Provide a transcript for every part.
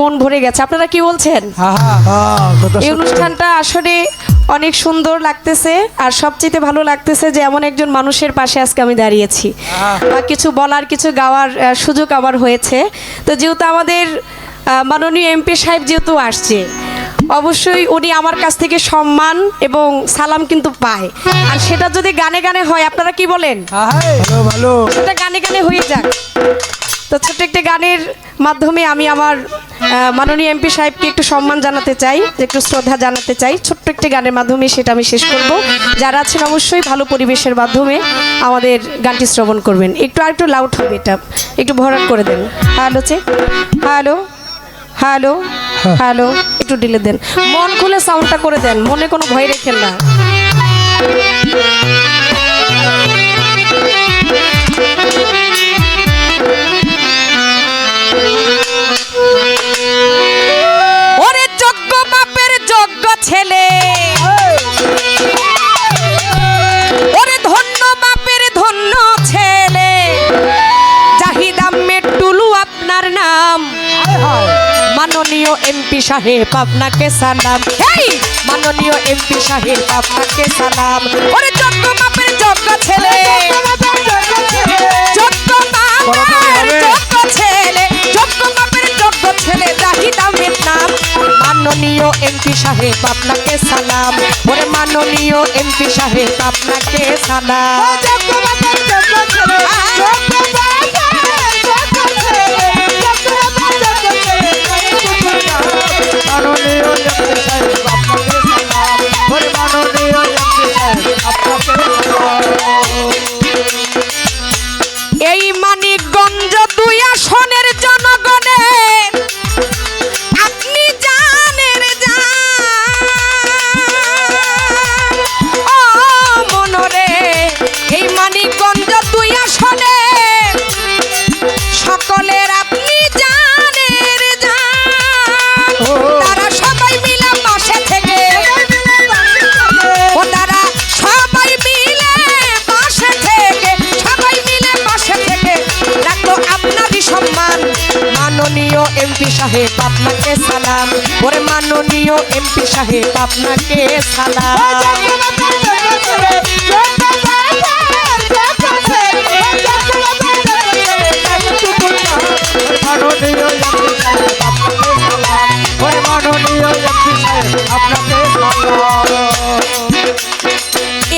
মন ভরে গেছে। আপনারা কি বলছেন? এই অনুষ্ঠানটা আসলে অনেক সুন্দর লাগতেছে, আর সবচেয়ে ভালো লাগতেছে যে এমন একজন মানুষের পাশে আজকে আমি দাঁড়িয়েছি, বা কিছু বলার কিছু গাওয়ার সুযোগ আমার হয়েছে। তো যেহেতু আমাদের মাননীয় এমপি সাহেব যেহেতু আসছে, অবশ্যই উনি আমার কাছ থেকে সম্মান এবং সালাম কিন্তু পায়, আর সেটা যদি গানে গানে হয়, আপনারা কি বলেন? ভালো সেটা গানে গানে হয়ে যাক। তো ছোট্ট একটা গানের মাধ্যমে আমি আমার মাননীয় এমপি সাহেবকে একটু সম্মান জানাতে চাই, একটু শ্রদ্ধা জানাতে চাই। ছোট্ট একটা গানের মাধ্যমে সেটা আমি শেষ করব। যারা আছেন অবশ্যই ভালো পরিবেশের মাধ্যমে আমাদের গানটি শ্রবণ করবেন। একটু আর একটু লাউড হবে, এটা একটু ভরাট করে দেন। Hello check, hello hello hello, একটু ডিলে দেন, মন খুলে সাউন্ডটা করে দেন, মনে কোনো ভয় রেখেন না। ওরে যোগ্য বাপের যোগ্য ছেলে, ওরে ধন্য বাপের ধন্য ছেলে, জাহিদ আহমেদ টুলু আপনার নাম। মাননীয় এমপি সাহেব আপনাকে সালাম, হেই মাননীয় এমপি সাহেব আপনাকে সালাম। ওরে যোগ্য বাপের যোগ্য ছেলে, যোগ্য বাপের যোগ্য ছেলে, যোগ্য বাপের যোগ্য ছেলে, জাহিদ আহমেদ নাম। মাননীয় এমপি সাহেব আপনাকে সালাম, ওরে মাননীয় এমপি সাহেব আপনাকে সালাম। যোগ্য বাপের যোগ্য ছেলে, যোগ্য বাপের যোগ্য ছেলে, যোগ্য বাপের যোগ্য ছেলে, মাননীয় এমপি সাহেব আপনাকে সালাম, ওরে মাননীয় এমপি সাহেব আপনাকে সালাম। এই মানিকগঞ্জ 2 আসনের জনগণের আপনি জানের জান, ও মনরে এই মানিকগঞ্জ 2 আসনের সকলের আপনি জানের জান। তারা সবাই মিলে পাশে থেকে, ও তারা সবাই মিলে পাশে থেকে, সবাই মিলে পাশে থেকে রাখো আপনারই সম্মান। মাননীয় এমপি সাহেব আপনাকে সালাম, ওরে মাননীয় এমপি সাহেব আপনাকে সালাম।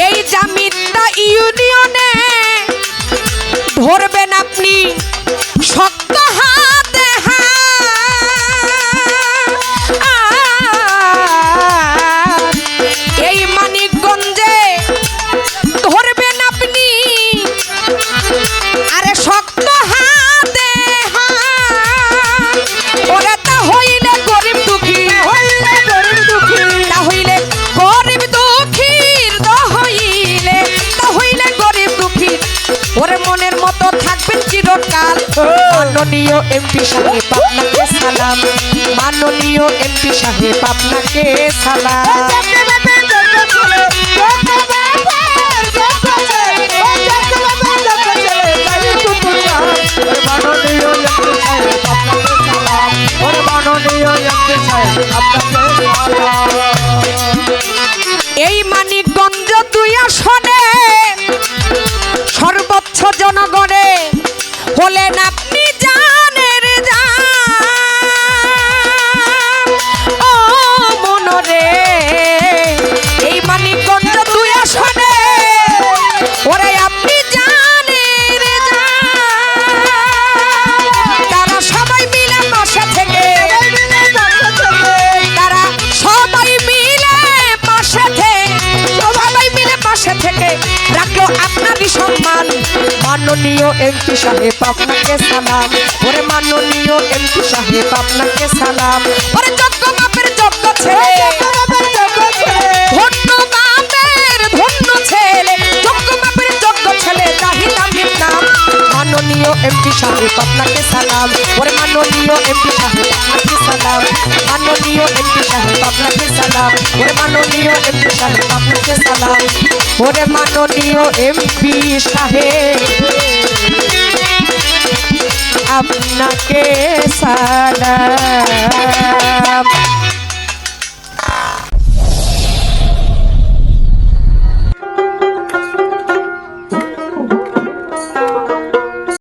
এই জামিতা ইউনিয়নে ধরবেন আপনি শক্ত হাতে হাত, এই মানিকগঞ্জে ধরবেন আপনি আরে শক্ত হাতে হাত। ওরা তা হইলে গরিব দুঃখী, হইলে গরিব দুঃখী, তা হইলে গরিব দুঃখীর, তা হইলে গরিব দুঃখী, ওরে মনের মতো থাকবেন চিরকাল। মাননীয় এমপি সাহেব আপনাকে সালাম, মাননীয় এমপি সাহেব আপনাকে সালাম। এই মানিকগঞ্জ 2 আসনে সর্বোচ্চ জনগণে হলেন আপনি জানের জান, ও মনরে এই মানিকগঞ্জ 2 আসনে ওরে আপনি জানের জান। তারা সবাই মিলে পাশে থেকে, তারা সবাই মিলে পাশে থেকে, সবাই মিলে পাশে থেকে রাখলো আপনারই সম্মান। মাননীয় এমপি সাহেব আপনাকে সালাম, ওরে মাননীয় এমপি সাহেব আপনাকে সালাম। ওরে যোগ্য বাপের যোগ্য ছেলে, ধন্য বাপের ধন্য ছেলে, যোগ্য বাপের যোগ্য ছেলে, জাহিদ আহমেদ নাম। মাননীয় এমপি সাহেব আপনাকে সালাম, ওরে মাননীয় এমপি সাহেব আপনাকে সালাম, মাননীয় এমপি সাহেব আপনাকে সালাম, ওরে মাননীয় এমপি সাহেব আপনাকে সালাম, ওরে মাননীয় এমপি সাহেব আপনাকে সালাম।